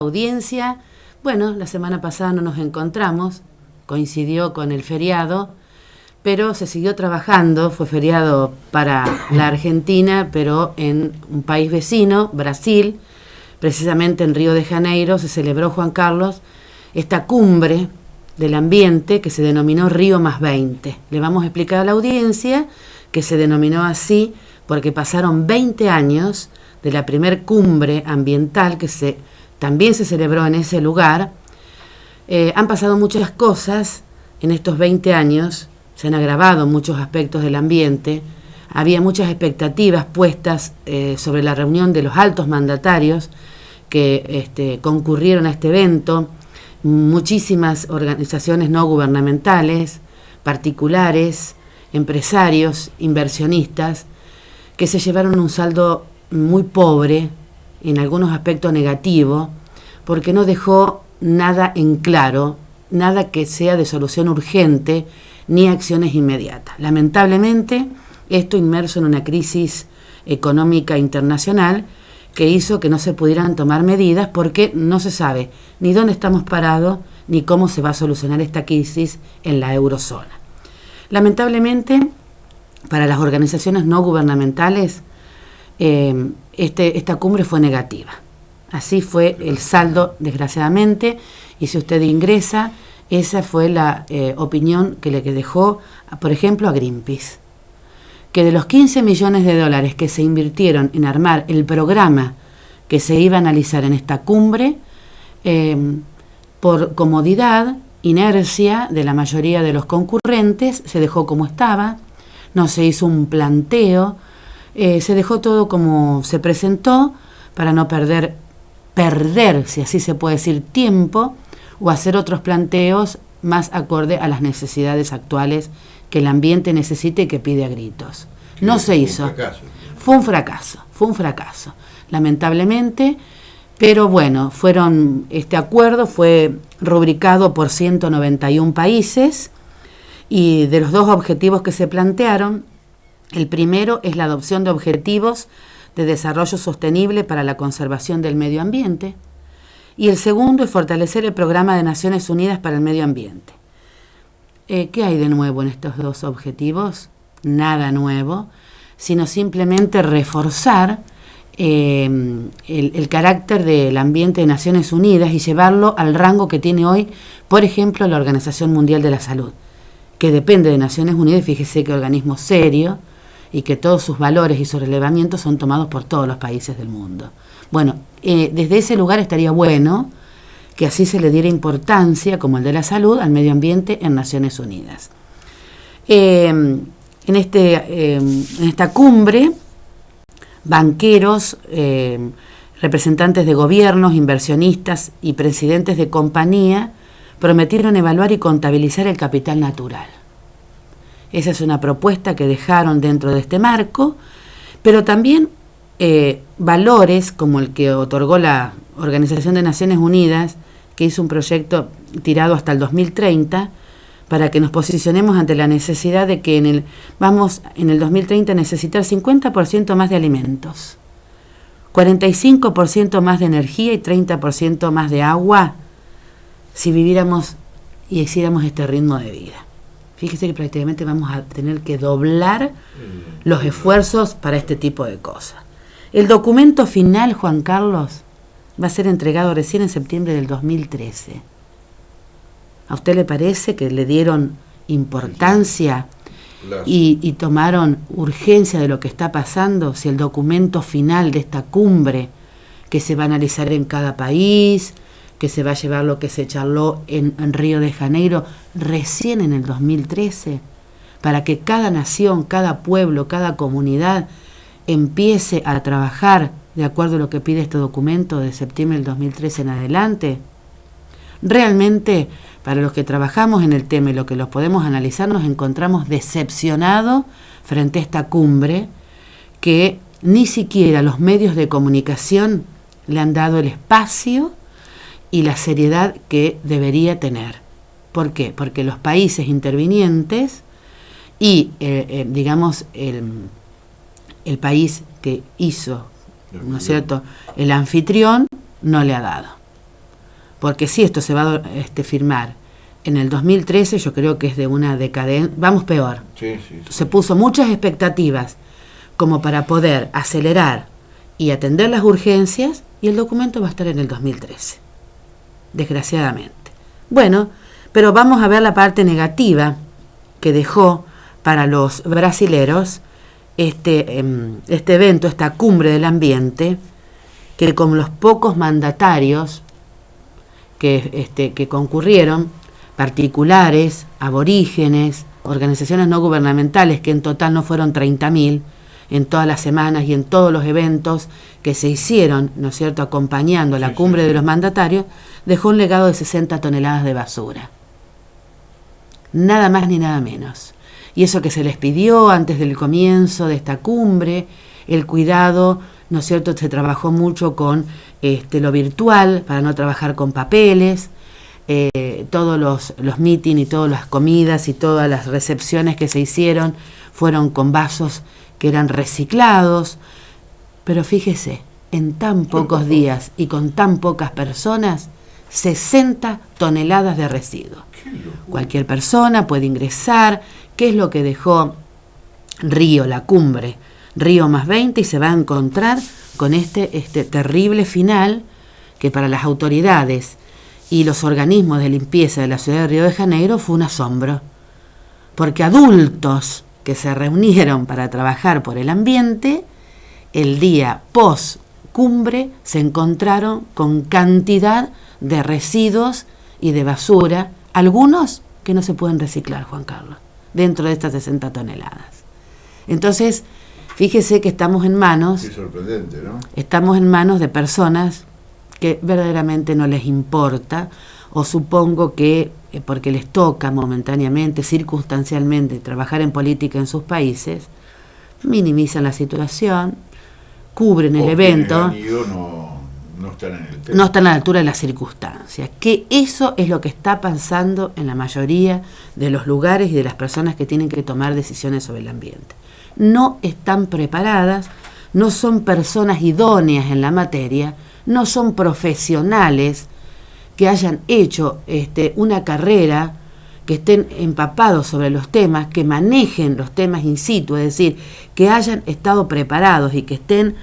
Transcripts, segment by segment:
Audiencia. Bueno, la semana pasada no nos encontramos, coincidió con el feriado, pero se siguió trabajando, fue feriado para la Argentina, pero en un país vecino, Brasil, precisamente en Río de Janeiro, se celebró, Juan Carlos, esta cumbre del ambiente que se denominó Río +20. Le vamos a explicar a la audiencia que se denominó así porque pasaron 20 años de la primer cumbre ambiental que también se celebró en ese lugar. Han pasado muchas cosas en estos 20 años, se han agravado muchos aspectos del ambiente, había muchas expectativas puestas sobre la reunión de los altos mandatarios que concurrieron a este evento, muchísimas organizaciones no gubernamentales, particulares, empresarios, inversionistas, que se llevaron un saldo muy pobre, en algunos aspectos negativo, porque no dejó nada en claro, nada que sea de solución urgente, ni acciones inmediatas. Lamentablemente, esto inmerso en una crisis económica internacional que hizo que no se pudieran tomar medidas porque no se sabe ni dónde estamos parados, ni cómo se va a solucionar esta crisis en la eurozona. Lamentablemente, para las organizaciones no gubernamentales, esta cumbre fue negativa. Así fue el saldo, desgraciadamente, y si usted ingresa, esa fue la opinión que le dejó, por ejemplo, a Greenpeace, que de los 15 millones de dólares que se invirtieron en armar el programa que se iba a analizar en esta cumbre, por comodidad, inercia de la mayoría de los concurrentes, se dejó como estaba, no se hizo un planteo, se dejó todo como se presentó para no perder, si así se puede decir, tiempo o hacer otros planteos más acorde a las necesidades actuales que el ambiente necesita y que pide a gritos. No se hizo. Fue un fracaso, lamentablemente, pero bueno, este acuerdo fue rubricado por 191 países y de los dos objetivos que se plantearon, el primero es la adopción de objetivos de desarrollo sostenible para la conservación del medio ambiente y el segundo es fortalecer el programa de Naciones Unidas para el medio ambiente. ¿Qué hay de nuevo en estos dos objetivos? Nada nuevo, sino simplemente reforzar el carácter del ambiente de Naciones Unidas y llevarlo al rango que tiene hoy, por ejemplo, la Organización Mundial de la Salud, que depende de Naciones Unidas, fíjese qué organismo serio, y que todos sus valores y sus relevamientos son tomados por todos los países del mundo. Bueno, desde ese lugar estaría bueno que así se le diera importancia, como el de la salud, al medio ambiente en Naciones Unidas. En esta cumbre, banqueros, representantes de gobiernos, inversionistas y presidentes de compañía prometieron evaluar y contabilizar el capital natural. Esa es una propuesta que dejaron dentro de este marco, pero también valores como el que otorgó la Organización de Naciones Unidas, que hizo un proyecto tirado hasta el 2030, para que nos posicionemos ante la necesidad de que en el 2030 necesitar 50% más de alimentos, 45% más de energía y 30% más de agua, si viviéramos y hiciéramos este ritmo de vida. Fíjese que prácticamente vamos a tener que doblar los esfuerzos para este tipo de cosas. El documento final, Juan Carlos, va a ser entregado recién en septiembre del 2013. ¿A usted le parece que le dieron importancia y tomaron urgencia de lo que está pasando? Si el documento final de esta cumbre, que se va a analizar en cada país, que se va a llevar lo que se charló en Río de Janeiro recién en el 2013, para que cada nación, cada pueblo, cada comunidad empiece a trabajar de acuerdo a lo que pide este documento de septiembre del 2013 en adelante. Realmente, para los que trabajamos en el tema y lo que los podemos analizar, nos encontramos decepcionados frente a esta cumbre que ni siquiera los medios de comunicación le han dado el espacio y la seriedad que debería tener. ¿Por qué? Porque los países intervinientes y, digamos, el país que hizo, ¿no es cierto?, el anfitrión, no le ha dado. porque si esto se va a firmar en el 2013, yo creo que es de una decadencia, vamos peor. Sí. Se puso muchas expectativas como para poder acelerar y atender las urgencias, y el documento va a estar en el 2013, desgraciadamente. Bueno, pero vamos a ver la parte negativa que dejó para los brasileros este evento, esta cumbre del ambiente, que con los pocos mandatarios que concurrieron, particulares, aborígenes, organizaciones no gubernamentales, que en total no fueron 30.000, en todas las semanas y en todos los eventos que se hicieron, ¿no es cierto?, acompañando a la cumbre de los mandatarios, dejó un legado de 60 toneladas de basura. Nada más ni nada menos. Y eso que se les pidió antes del comienzo de esta cumbre, el cuidado, ¿no es cierto?, se trabajó mucho con lo virtual, para no trabajar con papeles, todos los meetings y todas las comidas y todas las recepciones que se hicieron fueron con vasos que eran reciclados, pero fíjese, en tan pocos días y con tan pocas personas, 60 toneladas de residuos. Cualquier persona puede ingresar, qué es lo que dejó Río, la cumbre, Río más 20, y se va a encontrar con este terrible final que para las autoridades y los organismos de limpieza de la ciudad de Río de Janeiro fue un asombro, porque adultos que se reunieron para trabajar por el ambiente, el día post cumbre se encontraron con cantidad de residuos y de basura, algunos que no se pueden reciclar, Juan Carlos, dentro de estas 60 toneladas. Entonces, fíjese que estamos en manos, qué sorprendente, ¿no?, estamos en manos de personas que verdaderamente no les importa, o supongo que porque les toca momentáneamente, circunstancialmente, trabajar en política en sus países, minimizan la situación, cubren el evento, no están en el tema. No están a la altura de las circunstancias, que eso es lo que está pasando en la mayoría de los lugares y de las personas que tienen que tomar decisiones sobre el ambiente. No están preparadas, no son personas idóneas en la materia, no son profesionales que hayan hecho una carrera, que estén empapados sobre los temas, que manejen los temas in situ, es decir, que hayan estado preparados y que estén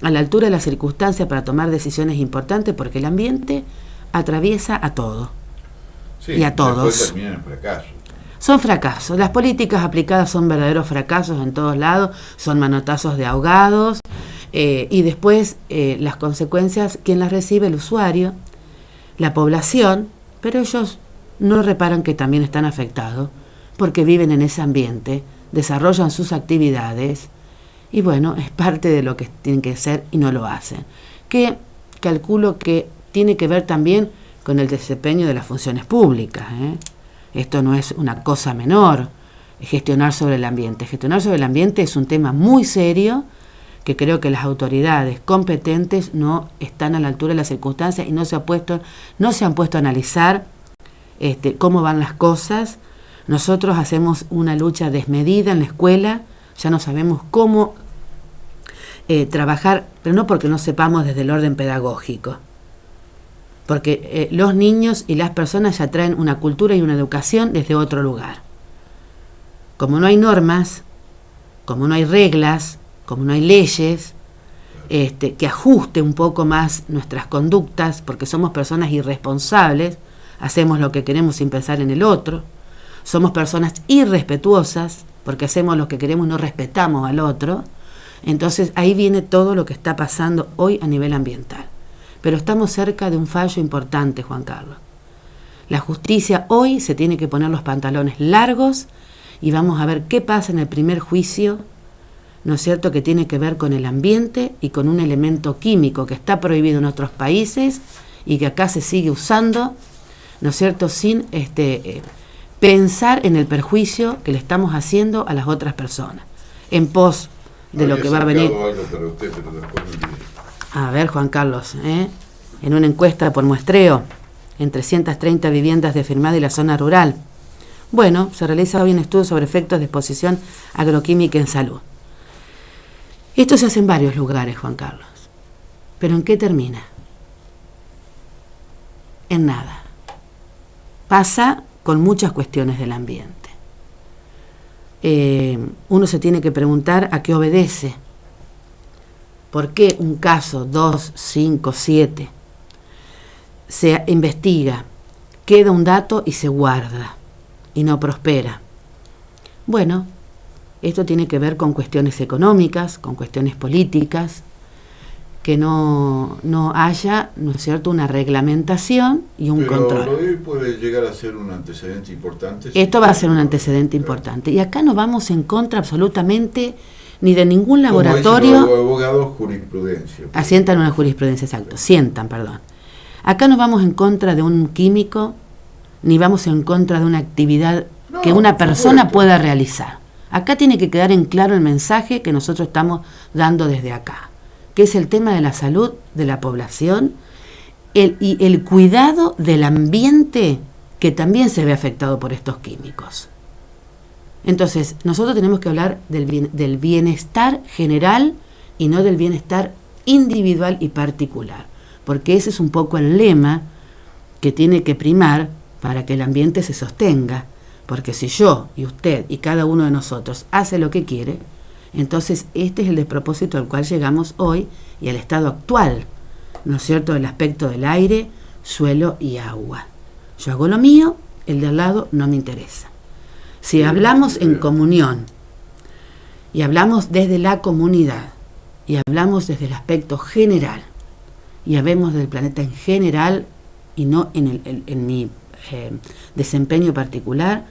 a la altura de las circunstancias para tomar decisiones importantes, porque el ambiente atraviesa a todo, sí, y a todos. Después terminan en fracaso. Son fracasos, las políticas aplicadas son verdaderos fracasos en todos lados, son manotazos de ahogados, y después las consecuencias, ¿quién las recibe? El usuario, la población, pero ellos no reparan que también están afectados, porque viven en ese ambiente, desarrollan sus actividades, y bueno, es parte de lo que tienen que hacer y no lo hacen. Que calculo que tiene que ver también con el desempeño de las funciones públicas, Esto no es una cosa menor, gestionar sobre el ambiente. Gestionar sobre el ambiente es un tema muy serio, que creo que las autoridades competentes no están a la altura de las circunstancias y no se han puesto a analizar cómo van las cosas. Nosotros hacemos una lucha desmedida en la escuela, ya no sabemos cómo trabajar, pero no porque no sepamos desde el orden pedagógico, porque los niños y las personas ya traen una cultura y una educación desde otro lugar. Como no hay normas, como no hay reglas, como no hay leyes que ajuste un poco más nuestras conductas, porque somos personas irresponsables, hacemos lo que queremos sin pensar en el otro, somos personas irrespetuosas, porque hacemos lo que queremos y no respetamos al otro. Entonces ahí viene todo lo que está pasando hoy a nivel ambiental. Pero estamos cerca de un fallo importante, Juan Carlos. La justicia hoy se tiene que poner los pantalones largos y vamos a ver qué pasa en el primer juicio, ¿no es cierto?, que tiene que ver con el ambiente y con un elemento químico que está prohibido en otros países y que acá se sigue usando, ¿no es cierto?, sin pensar en el perjuicio que le estamos haciendo a las otras personas, en pos de lo que va a venir. A ver, Juan Carlos, en una encuesta por muestreo, en 330 viviendas de Firmada y la zona rural. Bueno, se realiza hoy un estudio sobre efectos de exposición agroquímica en salud. Esto se hace en varios lugares, Juan Carlos. ¿Pero en qué termina? en nada. Pasa con muchas cuestiones del ambiente. Uno se tiene que preguntar a qué obedece. ¿Por qué un caso, 2, 5, 7, se investiga, queda un dato y se guarda y no prospera? Bueno, esto tiene que ver con cuestiones económicas, con cuestiones políticas, que no haya, ¿no es cierto?, una reglamentación y un control. Pero lo de hoy puede llegar a ser un antecedente importante. Esto va a ser un antecedente importante. Y acá no vamos en contra absolutamente ni de ningún laboratorio. Como dicen los abogados, jurisprudencia. Asientan una jurisprudencia, exacto. Sientan, perdón. Acá no vamos en contra de un químico, ni vamos en contra de una actividad que una persona pueda realizar. Acá tiene que quedar en claro el mensaje que nosotros estamos dando desde acá, que es el tema de la salud de la población y el cuidado del ambiente que también se ve afectado por estos químicos. Entonces, nosotros tenemos que hablar del bienestar general y no del bienestar individual y particular, porque ese es un poco el lema que tiene que primar para que el ambiente se sostenga, porque si yo y usted y cada uno de nosotros hace lo que quiere, entonces este es el despropósito al cual llegamos hoy y al estado actual, ¿no es cierto?, del aspecto del aire, suelo y agua. Yo hago lo mío, el de al lado no me interesa. Si hablamos en comunión y hablamos desde la comunidad y hablamos desde el aspecto general y hablemos del planeta en general y no en mi desempeño particular,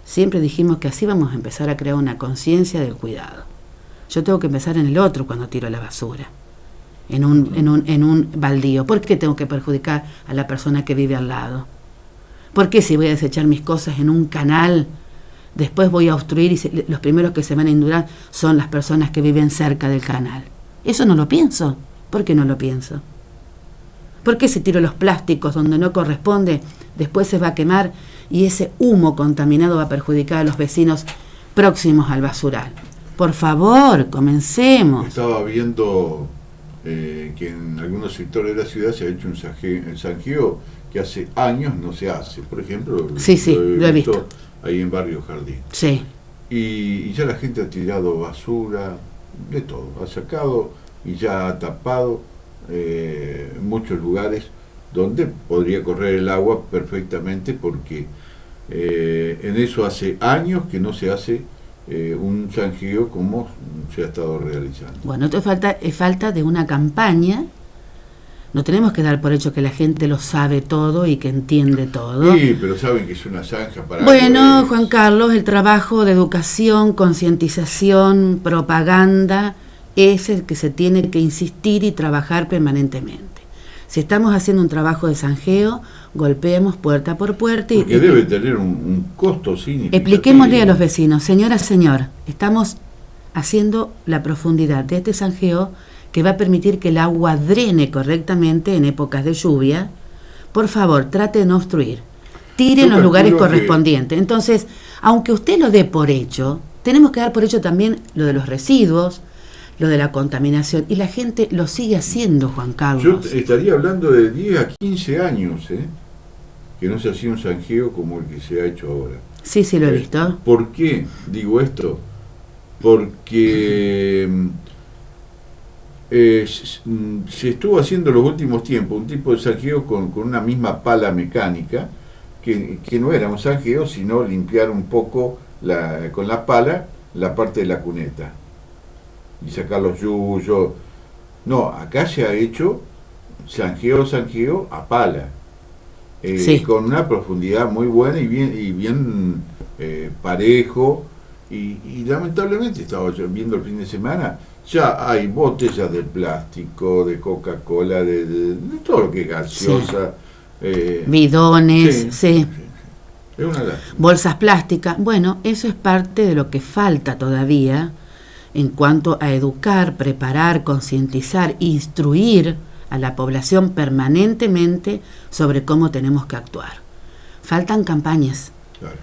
siempre dijimos que así vamos a empezar a crear una conciencia del cuidado. Yo tengo que empezar en el otro cuando tiro la basura, en un baldío. ¿Por qué tengo que perjudicar a la persona que vive al lado? ¿Por qué si voy a desechar mis cosas en un canal, después voy a obstruir y los primeros que se van a inundar son las personas que viven cerca del canal? Eso no lo pienso. ¿Por qué no lo pienso? ¿Por qué si tiro los plásticos donde no corresponde, después se va a quemar y ese humo contaminado va a perjudicar a los vecinos próximos al basural? Por favor, comencemos. Estaba viendo que en algunos sectores de la ciudad se ha hecho un zanjeo que hace años no se hace. Por ejemplo, sí, lo he visto ahí en Barrio Jardín. Sí. Y ya la gente ha tirado basura, de todo. Ha sacado y ya ha tapado muchos lugares donde podría correr el agua perfectamente, porque en eso hace años que no se hace un zanjeo como se ha estado realizando. Bueno, esto es falta de una campaña. No tenemos que dar por hecho que la gente lo sabe todo y que entiende todo. Sí, pero saben que es una zanja para... Bueno, Juan Carlos, el trabajo de educación, concientización, propaganda, es el que se tiene que insistir y trabajar permanentemente. Si estamos haciendo un trabajo de zanjeo, golpeemos puerta por puerta. Porque debe tener un costo significativo. Expliquémosle a los vecinos, señora, señor, estamos haciendo la profundidad de este zanjeo que va a permitir que el agua drene correctamente en épocas de lluvia. Por favor, trate de no obstruir. Tire en los lugares correspondientes. Entonces, aunque usted lo dé por hecho, tenemos que dar por hecho también lo de los residuos, lo de la contaminación, y la gente lo sigue haciendo, Juan Carlos. Yo estaría hablando de 10 a 15 años, que no se hacía un zanjeo como el que se ha hecho ahora. Sí, lo he visto. ¿Por qué digo esto? Porque se estuvo haciendo en los últimos tiempos un tipo de zanjeo con una misma pala mecánica, que no era un zanjeo, sino limpiar un poco con la pala la parte de la cuneta y sacar los yuyos. No, acá se ha hecho zanjeo a pala, con una profundidad muy buena y bien parejo, y lamentablemente estaba viendo el fin de semana, ya hay botellas de plástico, de Coca-Cola, de todo lo que es gaseosa, bidones, sí. Es una lástima. Bolsas plásticas. Bueno, eso es parte de lo que falta todavía en cuanto a educar, preparar, concientizar, instruir a la población permanentemente sobre cómo tenemos que actuar. Faltan campañas. Claro.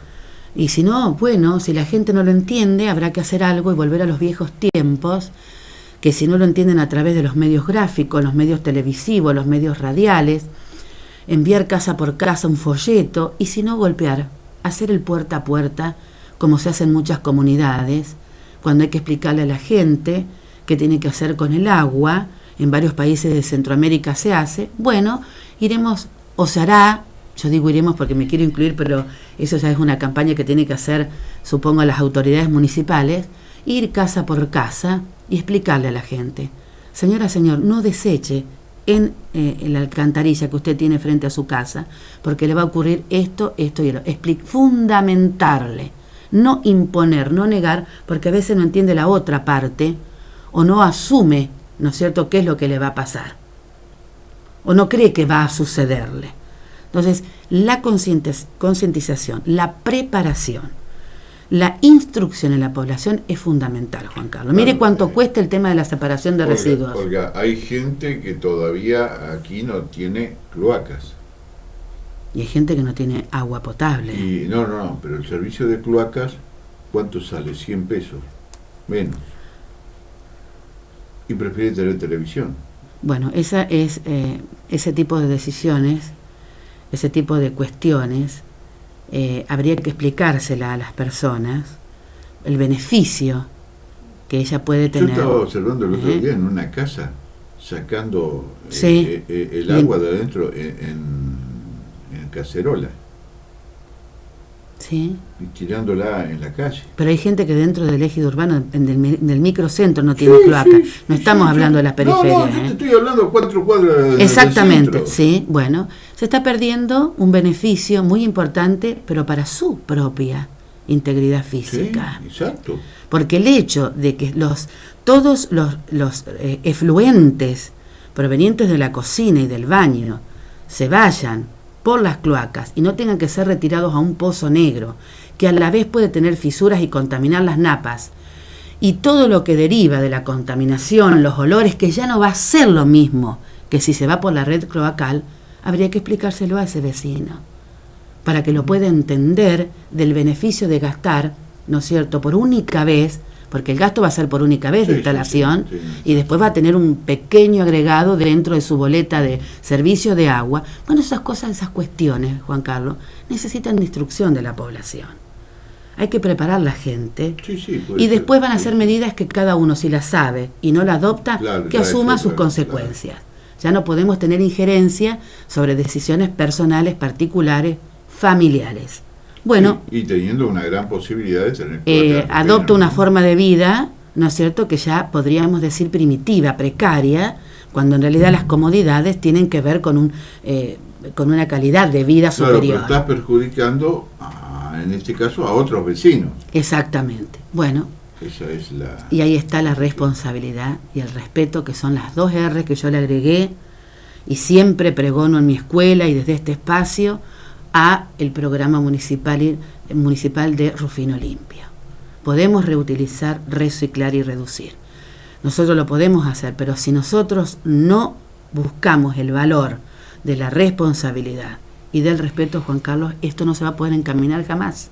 Y si no, bueno, si la gente no lo entiende, habrá que hacer algo y volver a los viejos tiempos, que si no lo entienden a través de los medios gráficos, los medios televisivos, los medios radiales, enviar casa por casa un folleto, y si no golpear, hacer el puerta a puerta, como se hace en muchas comunidades, cuando hay que explicarle a la gente qué tiene que hacer con el agua. En varios países de Centroamérica se hace. Bueno, iremos, o se hará, yo digo iremos porque me quiero incluir, pero eso ya es una campaña que tiene que hacer, supongo, las autoridades municipales, ir casa por casa y explicarle a la gente: señora, señor, no deseche en la alcantarilla que usted tiene frente a su casa, porque le va a ocurrir esto, esto y esto. Fundamentarle, no imponer, no negar, porque a veces no entiende la otra parte, o no asume, ¿no es cierto?, qué es lo que le va a pasar, o no cree que va a sucederle. Entonces, la concientización, la preparación, la instrucción en la población es fundamental, Juan Carlos. Mire cuánto cuesta el tema de la separación de residuos. Olga, hay gente que todavía aquí no tiene cloacas. Y hay gente que no tiene agua potable. Y no, pero el servicio de cloacas, ¿cuánto sale? 100 pesos, menos. Y prefiere tener televisión. Bueno, esa es ese tipo de decisiones, ese tipo de cuestiones, habría que explicársela a las personas, el beneficio que ella puede tener. Yo estaba observando el otro día en una casa, sacando el agua de adentro en cacerola. Sí. Y tirándola en la calle. Pero hay gente que dentro del ejido urbano, del microcentro, no tiene cloaca. No estamos hablando de las periferias. No, yo te estoy hablando de 4 cuadras. Exactamente, sí. Bueno, se está perdiendo un beneficio muy importante, pero para su propia integridad física. Sí, exacto. Porque el hecho de que todos los efluentes provenientes de la cocina y del baño se vayan por las cloacas y no tengan que ser retirados a un pozo negro, que a la vez puede tener fisuras y contaminar las napas, y todo lo que deriva de la contaminación, los olores, que ya no va a ser lo mismo que si se va por la red cloacal, habría que explicárselo a ese vecino, para que lo pueda entender del beneficio de gastar, ¿no es cierto?, por única vez, porque el gasto va a ser por única vez de instalación, y después va a tener un pequeño agregado dentro de su boleta de servicio de agua. Bueno, esas cosas, esas cuestiones, Juan Carlos, necesitan instrucción de la población. Hay que preparar la gente, y después van a ser medidas que cada uno, si las sabe y no la adopta, que asuma sus consecuencias. Ya no podemos tener injerencia sobre decisiones personales, particulares, familiares. Bueno, y teniendo una gran posibilidad de tener adopta una forma de vida, ¿no es cierto?, que ya podríamos decir primitiva, precaria, cuando en realidad las comodidades tienen que ver con una calidad de vida superior. Pero estás perjudicando, en este caso, a otros vecinos. Exactamente. Bueno, esa es y ahí está la responsabilidad y el respeto, que son las 2 R que yo le agregué, y siempre pregono en mi escuela y desde este espacio, a el programa municipal de Rufino Limpio. Podemos reutilizar, reciclar y reducir. Nosotros lo podemos hacer, pero si nosotros no buscamos el valor de la responsabilidad y del respeto, Juan Carlos, esto no se va a poder encaminar jamás.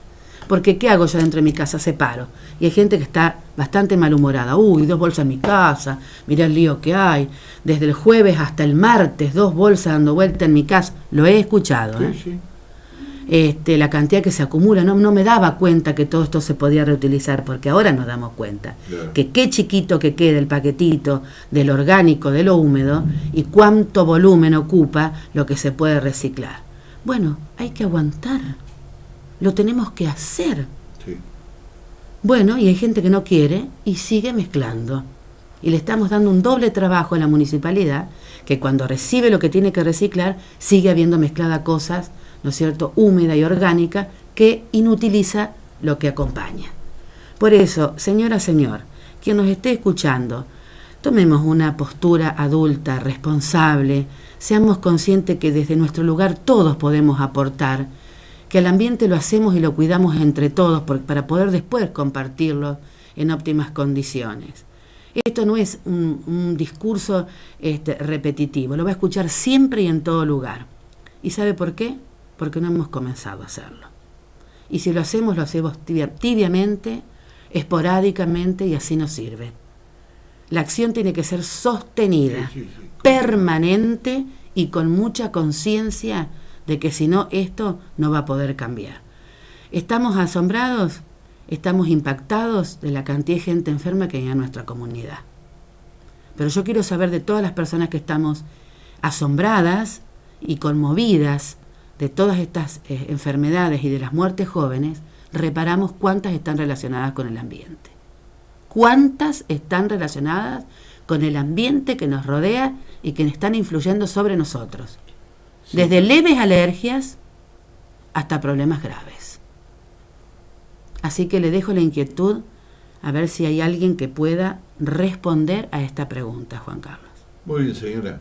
Porque ¿qué hago yo dentro de mi casa? Separo. Y hay gente que está bastante malhumorada. Uy, 2 bolsas en mi casa, mirá el lío que hay. Desde el jueves hasta el martes, 2 bolsas dando vuelta en mi casa. Lo he escuchado, ¿eh? Sí. La cantidad que se acumula, no me daba cuenta que todo esto se podía reutilizar, porque ahora nos damos cuenta, claro, que qué chiquito que queda el paquetito del orgánico, de lo húmedo, y cuánto volumen ocupa lo que se puede reciclar. Bueno, hay que aguantar, lo tenemos que hacer. Sí. Bueno, y hay gente que no quiere y sigue mezclando, y le estamos dando un doble trabajo a la municipalidad, que cuando recibe lo que tiene que reciclar, sigue habiendo mezclada cosas, ¿no es cierto?, húmeda y orgánica, que inutiliza lo que acompaña. Por eso, señora, señor, quien nos esté escuchando, tomemos una postura adulta, responsable, seamos conscientes que desde nuestro lugar todos podemos aportar, que al ambiente lo hacemos y lo cuidamos entre todos para poder después compartirlo en óptimas condiciones. Esto no es un discurso repetitivo, lo va a escuchar siempre y en todo lugar. ¿Y sabe por qué? Porque no hemos comenzado a hacerlo. Y si lo hacemos tibiamente, esporádicamente, y así no sirve. La acción tiene que ser sostenida, permanente y con mucha conciencia de que si no, esto no va a poder cambiar. ¿Estamos asombrados? Estamos impactados de la cantidad de gente enferma que hay en nuestra comunidad. Pero yo quiero saber de todas las personas que estamos asombradas y conmovidas de todas estas enfermedades y de las muertes jóvenes, reparamos cuántas están relacionadas con el ambiente. ¿Cuántas están relacionadas con el ambiente que nos rodea y que están influyendo sobre nosotros? Sí. Desde leves alergias hasta problemas graves. Así que le dejo la inquietud a ver si hay alguien que pueda responder a esta pregunta, Juan Carlos. Muy bien, señora.